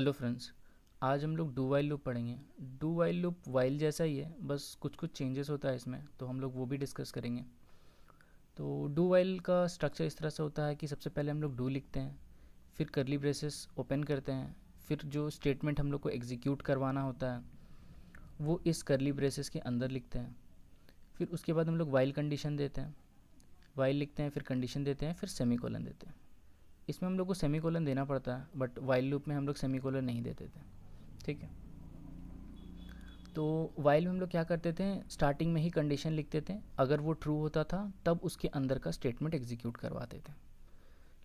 Hello friends, आज हम लोग डू वाइल लूप पढ़ेंगे। डू वाइल लूप वाइल जैसा ही है, बस कुछ कुछ चेंजेस होता है इसमें, तो हम लोग वो भी डिस्कस करेंगे। तो डू वाइल का स्ट्रक्चर इस तरह से होता है कि सबसे पहले हम लोग डू लिखते हैं, फिर करली ब्रेसेस ओपन करते हैं, फिर जो स्टेटमेंट हम लोग को एग्जीक्यूट करवाना होता है वो इस करली ब्रेसेस के अंदर लिखते हैं। फिर उसके बाद हम लोग वाइल कंडीशन देते हैं, वाइल लिखते हैं, फिर कंडीशन देते हैं, फिर सेमी कोलन देते हैं। इसमें हम लोग को सेमी कोलन देना पड़ता है, बट वाइल लूप में हम लोग सेमी कोलन नहीं देते थे। ठीक है, तो वाइल में हम लोग क्या करते थे, स्टार्टिंग में ही कंडीशन लिखते थे, अगर वो ट्रू होता था तब उसके अंदर का स्टेटमेंट एग्जीक्यूट करवाते थे।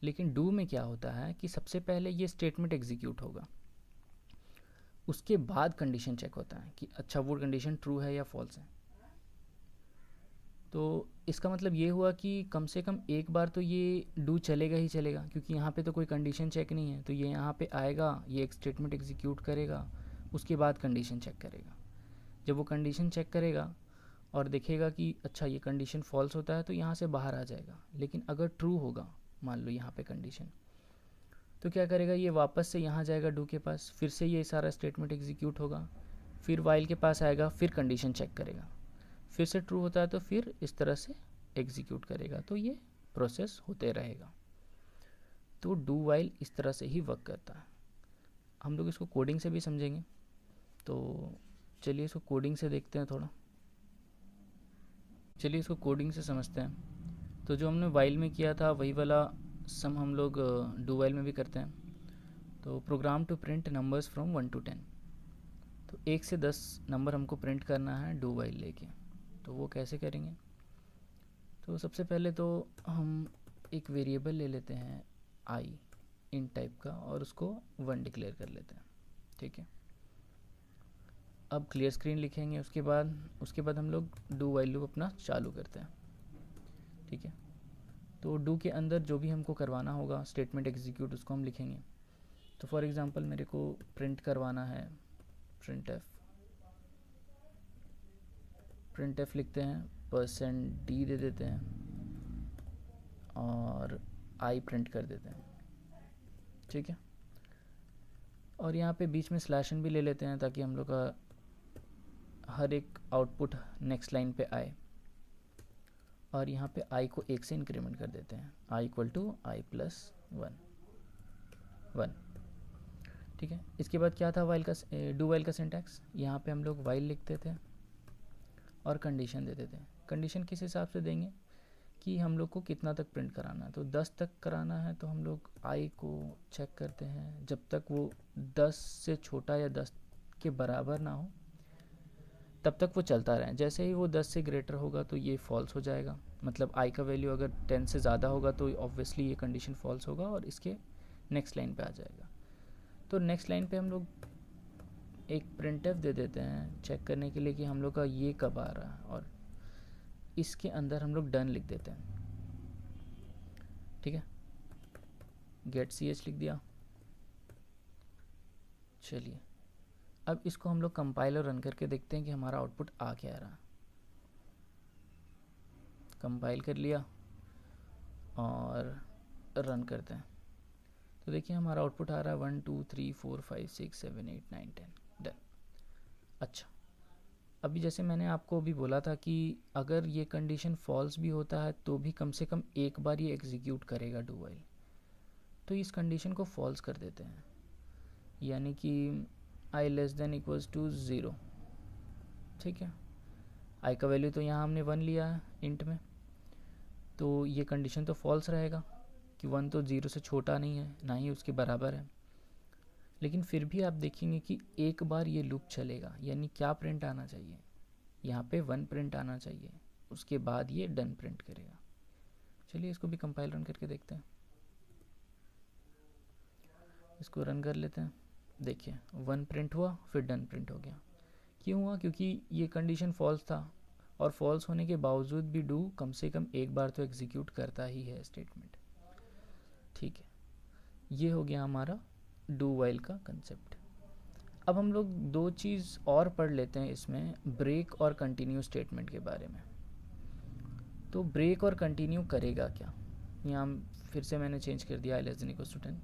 लेकिन डू में क्या होता है कि सबसे पहले ये स्टेटमेंट एग्जीक्यूट होगा, उसके बाद कंडीशन चेक होता है कि अच्छा वो कंडीशन ट्रू है या फॉल्स है। तो इसका मतलब ये हुआ कि कम से कम एक बार तो ये डू चलेगा ही चलेगा, क्योंकि यहाँ पे तो कोई कंडीशन चेक नहीं है। तो ये यहाँ पे आएगा, ये एक स्टेटमेंट एग्जीक्यूट करेगा, उसके बाद कंडीशन चेक करेगा। जब वो कंडीशन चेक करेगा और देखेगा कि अच्छा ये कंडीशन फॉल्स होता है तो यहाँ से बाहर आ जाएगा। लेकिन अगर ट्रू होगा, मान लो यहाँ पे कंडीशन, तो क्या करेगा, ये वापस से यहाँ जाएगा डू के पास, फिर से ये सारा स्टेटमेंट एग्जीक्यूट होगा, फिर वाइल के पास आएगा, फिर कंडीशन चेक करेगा, फिर से ट्रू होता है तो फिर इस तरह से एग्जीक्यूट करेगा। तो ये प्रोसेस होते रहेगा। तो डू वाइल इस तरह से ही वर्क करता है। हम लोग इसको कोडिंग से भी समझेंगे, तो चलिए इसको कोडिंग से देखते हैं थोड़ा। चलिए इसको कोडिंग से समझते हैं। तो जो हमने वाइल में किया था वही वाला सम हम लोग डू वाइल में भी करते हैं। तो program to print numbers from 1 to 10, तो 1 से 10 नंबर हमको प्रिंट करना है डू वाइल लेके। तो वो कैसे करेंगे, तो सबसे पहले तो हम एक वेरिएबल ले लेते हैं आई इन टाइप का, और उसको 1 डिक्लेयर कर लेते हैं। ठीक है, अब क्लियर स्क्रीन लिखेंगे, उसके बाद हम लोग डू वाइल लूप अपना चालू करते हैं। ठीक है, तो डू के अंदर जो भी हमको करवाना होगा स्टेटमेंट एग्जीक्यूट, उसको हम लिखेंगे। तो फॉर एग्जांपल मेरे को प्रिंट करवाना है प्रिंट एफ लिखते हैं, %d दे देते हैं और आई प्रिंट कर देते हैं। ठीक है, और यहाँ पे बीच में स्लैश एन भी ले लेते हैं ताकि हम लोग का हर एक आउटपुट नेक्स्ट लाइन पे आए। और यहाँ पे i को 1 से इंक्रीमेंट कर देते हैं, i equal to i plus 1। ठीक है, इसके बाद क्या था वाइल का, डू वाइल का सिंटैक्स। यहाँ पे हम लोग वाइल लिखते थे और कंडीशन देते थे। कंडीशन किस हिसाब से देंगे कि हम लोग को कितना तक प्रिंट कराना है। तो 10 तक कराना है तो हम लोग i को चेक करते हैं, जब तक वो 10 से छोटा या 10 के बराबर ना हो तब तक वो चलता रहे। जैसे ही वो 10 से ग्रेटर होगा तो ये फॉल्स हो जाएगा, मतलब i का वैल्यू अगर 10 से ज़्यादा होगा तो ऑब्वियसली ये कंडीशन फॉल्स होगा और इसके नेक्स्ट लाइन पे आ जाएगा। तो नेक्स्ट लाइन पे हम लोग एक printf दे देते हैं चेक करने के लिए कि हम लोग का ये कब आ रहा है, और इसके अंदर हम लोग डन लिख देते हैं। ठीक है, गेट ch लिख दिया। चलिए अब इसको हम लोग कंपाइल और रन करके देखते हैं कि हमारा आउटपुट आ क्या रहा। कंपाइल कर लिया और रन करते हैं, तो देखिए हमारा आउटपुट आ रहा है 1 2 3 4 5 6 7 8 9 10 डन। अच्छा, अभी जैसे मैंने आपको अभी बोला था कि अगर ये कंडीशन फॉल्स भी होता है तो भी कम से कम एक बार ये एग्जीक्यूट करेगा डू वाइल। तो इस कंडीशन को फॉल्स कर देते हैं, यानी कि i less than equals to 0। ठीक है, i का वैल्यू तो यहाँ हमने 1 लिया है इंट में, तो ये कंडीशन तो फॉल्स रहेगा कि 1 तो 0 से छोटा नहीं है, ना ही उसके बराबर है। लेकिन फिर भी आप देखेंगे कि एक बार ये लूप चलेगा, यानी क्या प्रिंट आना चाहिए, यहाँ पे 1 प्रिंट आना चाहिए, उसके बाद ये डन प्रिंट करेगा। चलिए इसको भी कंपाइल रन करके देखते हैं। इसको रन कर लेते हैं, देखिए 1 प्रिंट हुआ, फिर डन प्रिंट हो गया। क्यों हुआ, क्योंकि ये कंडीशन फॉल्स था, और फॉल्स होने के बावजूद भी डू कम से कम एक बार तो एग्जीक्यूट करता ही है स्टेटमेंट। ठीक है, ये हो गया हमारा डू वाइल का कंसेप्ट। अब हम लोग दो चीज़ और पढ़ लेते हैं इसमें, ब्रेक और कंटिन्यू स्टेटमेंट के बारे में। तो ब्रेक और कंटिन्यू करेगा क्या, यहाँ फिर से मैंने चेंज कर दिया i less than equals to 10।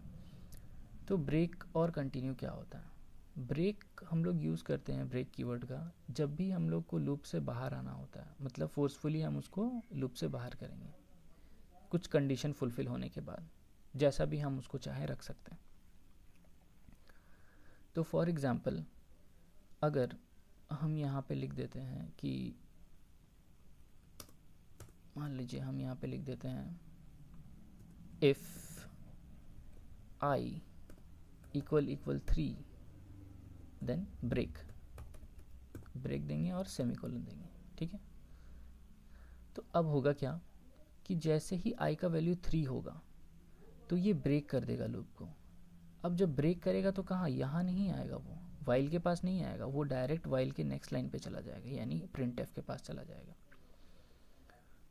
तो ब्रेक और कंटिन्यू क्या होता है? ब्रेक हम लोग यूज़ करते हैं ब्रेक कीवर्ड का जब भी हम लोग को लूप से बाहर आना होता है, मतलब फोर्सफुली हम उसको लूप से बाहर करेंगे कुछ कंडीशन फुलफिल होने के बाद, जैसा भी हम उसको चाहे रख सकते हैं। तो फॉर एग्ज़ाम्पल अगर हम यहाँ पे लिख देते हैं कि मान लीजिए हम यहाँ पे लिख देते हैं if i equal 3 then break देंगे और सेमीकोलन देंगे, ठीक है। तो अब होगा क्या कि जैसे ही आई का वैल्यू 3 होगा तो ये ब्रेक कर देगा लूप को। अब जब ब्रेक करेगा तो कहाँ, यहाँ नहीं आएगा, वो वाइल के पास नहीं आएगा, वो डायरेक्ट वाइल के नेक्स्ट लाइन पे चला जाएगा, यानी प्रिंट एफ के पास चला जाएगा।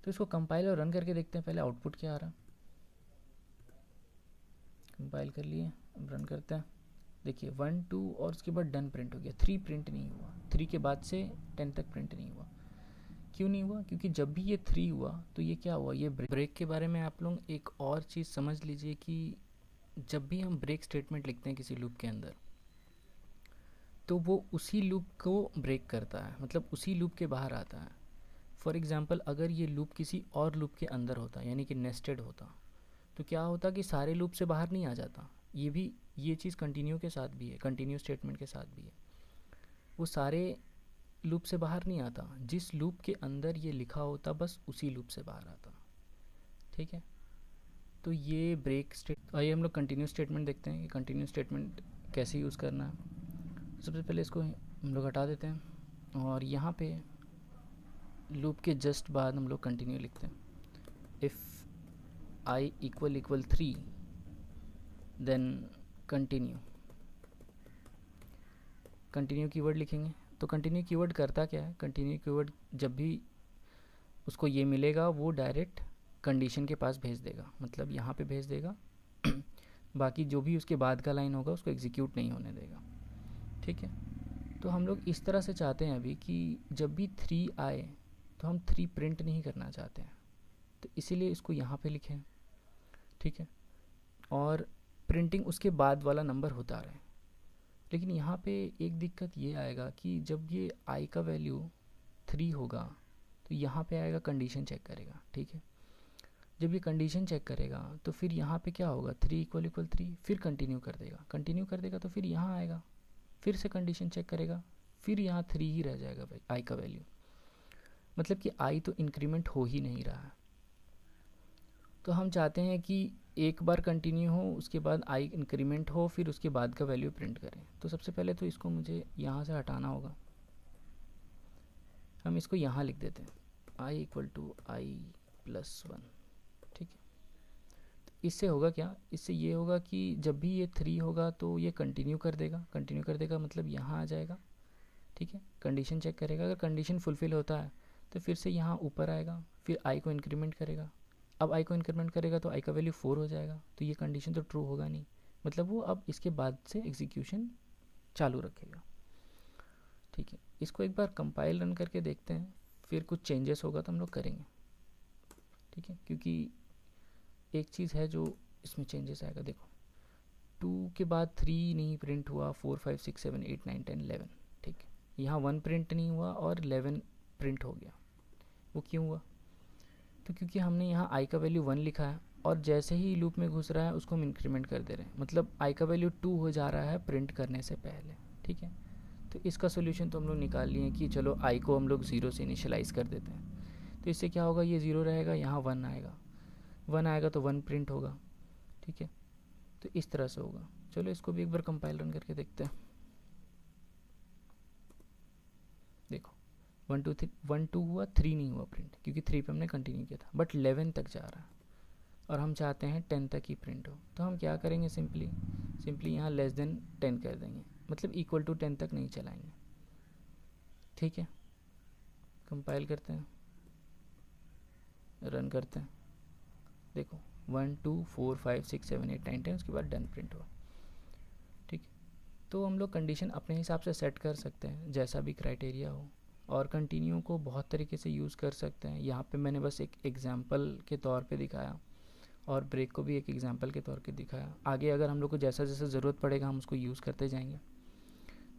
तो इसको कंपाइल और रन करके देखते हैं पहले आउटपुट क्या आ रहा। कंपाइल कर लिए, अब रन करते हैं। देखिए 1 2 और उसके बाद डन प्रिंट हो गया, 3 प्रिंट नहीं हुआ, 3 के बाद से 10 तक प्रिंट नहीं हुआ। क्यों नहीं हुआ? क्योंकि जब भी ये 3 हुआ तो ये क्या हुआ, ये ब्रेक के बारे में आप लोग एक और चीज़ समझ लीजिए कि जब भी हम ब्रेक स्टेटमेंट लिखते हैं किसी लूप के अंदर तो वो उसी लूप को ब्रेक करता है, मतलब उसी लूप के बाहर आता है। फॉर एग्ज़ाम्पल अगर ये लूप किसी और लूप के अंदर होता, यानी कि नेस्टेड होता, तो क्या होता कि सारे लूप से बाहर नहीं आ जाता। ये चीज़ कंटिन्यू के साथ भी है, कंटिन्यू स्टेटमेंट के साथ भी है। वो सारे लूप से बाहर नहीं आता, जिस लूप के अंदर ये लिखा होता बस उसी लूप से बाहर आता, ठीक है। तो ये ब्रेक स्टेट। आइए हम लोग कंटिन्यू स्टेटमेंट देखते हैं कि कंटिन्यू स्टेटमेंट कैसे यूज़ करना है। सबसे पहले इसको हम लोग हटा देते हैं और यहाँ पे लूप के जस्ट बाद हम लोग कंटिन्यू लिखते हैं। If i equal 3 then continue keyword लिखेंगे। तो कंटिन्यू कीवर्ड करता क्या है, कंटिन्यू कीवर्ड जब भी उसको ये मिलेगा वो डायरेक्ट कंडीशन के पास भेज देगा, मतलब यहाँ पे भेज देगा बाकी जो भी उसके बाद का लाइन होगा उसको एग्जीक्यूट नहीं होने देगा, ठीक है। तो हम लोग इस तरह से चाहते हैं अभी कि जब भी 3 आए तो हम 3 प्रिंट नहीं करना चाहते हैं, तो इसीलिए इसको यहाँ पे लिखें, ठीक है। और प्रिंटिंग उसके बाद वाला नंबर होता रहे। लेकिन यहाँ पे एक दिक्कत ये आएगा कि जब ये आई का वैल्यू 3 होगा तो यहाँ पे आएगा कंडीशन चेक करेगा, ठीक है। जब ये कंडीशन चेक करेगा तो फिर यहाँ पे क्या होगा, 3 इक्वल 3, फिर कंटिन्यू कर देगा तो फिर यहाँ आएगा, फिर से कंडीशन चेक करेगा, फिर यहाँ 3 ही रह जाएगा भाई आई का वैल्यू, मतलब कि आई तो इंक्रीमेंट हो ही नहीं रहा है। तो हम चाहते हैं कि एक बार कंटिन्यू हो, उसके बाद आई इंक्रीमेंट हो, फिर उसके बाद का वैल्यू प्रिंट करें। तो सबसे पहले तो इसको मुझे यहाँ से हटाना होगा, हम इसको यहाँ लिख देते हैं I equal to i plus 1, ठीक है। तो इससे होगा क्या, इससे ये होगा कि जब भी ये 3 होगा तो ये कंटिन्यू कर देगा मतलब यहाँ आ जाएगा, ठीक है। कंडीशन चेक करेगा, अगर कंडीशन फुलफिल होता है तो फिर से यहाँ ऊपर आएगा, फिर आई को इंक्रीमेंट करेगा। अब आई को इंक्रीमेंट करेगा तो आई का वैल्यू 4 हो जाएगा, तो ये कंडीशन तो ट्रू होगा नहीं, मतलब वो अब इसके बाद से एग्जीक्यूशन चालू रखेगा, ठीक है। इसको एक बार कंपाइल रन करके देखते हैं, फिर कुछ चेंजेस होगा तो हम लोग करेंगे, ठीक है। क्योंकि एक चीज़ है जो इसमें चेंजेस आएगा, देखो 2 के बाद 3 नहीं प्रिंट हुआ, 4 5 6 7 8 9 10 11, ठीक है। यहाँ 1 प्रिंट नहीं हुआ और 11 प्रिंट हो गया, वो क्यों हुआ? तो क्योंकि हमने यहाँ आई का वैल्यू 1 लिखा है और जैसे ही लूप में घुस रहा है उसको हम इंक्रीमेंट कर दे रहे हैं, मतलब आई का वैल्यू 2 हो जा रहा है प्रिंट करने से पहले, ठीक है। तो इसका सोल्यूशन तो हम लोग निकाल लिए कि चलो आई को हम लोग 0 से इनिशियलाइज़ कर देते हैं। तो इससे क्या होगा, ये 0 रहेगा, यहाँ 1 आएगा तो 1 प्रिंट होगा, ठीक है। तो इस तरह से होगा। चलो इसको भी एक बार कंपाइल रन करके देखते हैं। देखो 1 2 हुआ, 3 नहीं हुआ प्रिंट, क्योंकि 3 पे हमने कंटिन्यू किया था, बट 11 तक जा रहा है और हम चाहते हैं 10 तक ही प्रिंट हो। तो हम क्या करेंगे, सिंपली यहाँ लेस देन 10 कर देंगे, मतलब इक्वल टू 10 तक नहीं चलाएंगे, ठीक है। कंपाइल करते हैं, रन करते हैं, देखो 1 2 4 5 6 7 8 9 10, उसके बाद डन प्रिंट हुआ, ठीक है। तो हम लोग कंडीशन अपने हिसाब से सेट कर सकते हैं, जैसा भी क्राइटेरिया हो, और कंटिन्यू को बहुत तरीके से यूज़ कर सकते हैं। यहाँ पे मैंने बस एक एग्जांपल के तौर पे दिखाया, और ब्रेक को भी एक एग्जांपल के तौर पे दिखाया। आगे अगर हम लोग को जैसा जैसा ज़रूरत पड़ेगा हम उसको यूज़ करते जाएंगे।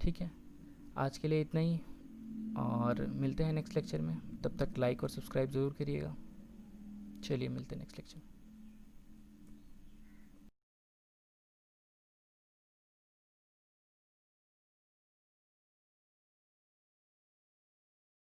ठीक है, आज के लिए इतना ही और मिलते हैं नेक्स्ट लेक्चर में। तब तक लाइक और सब्सक्राइब ज़रूर करिएगा। चलिए मिलते हैं नेक्स्ट लेक्चर में।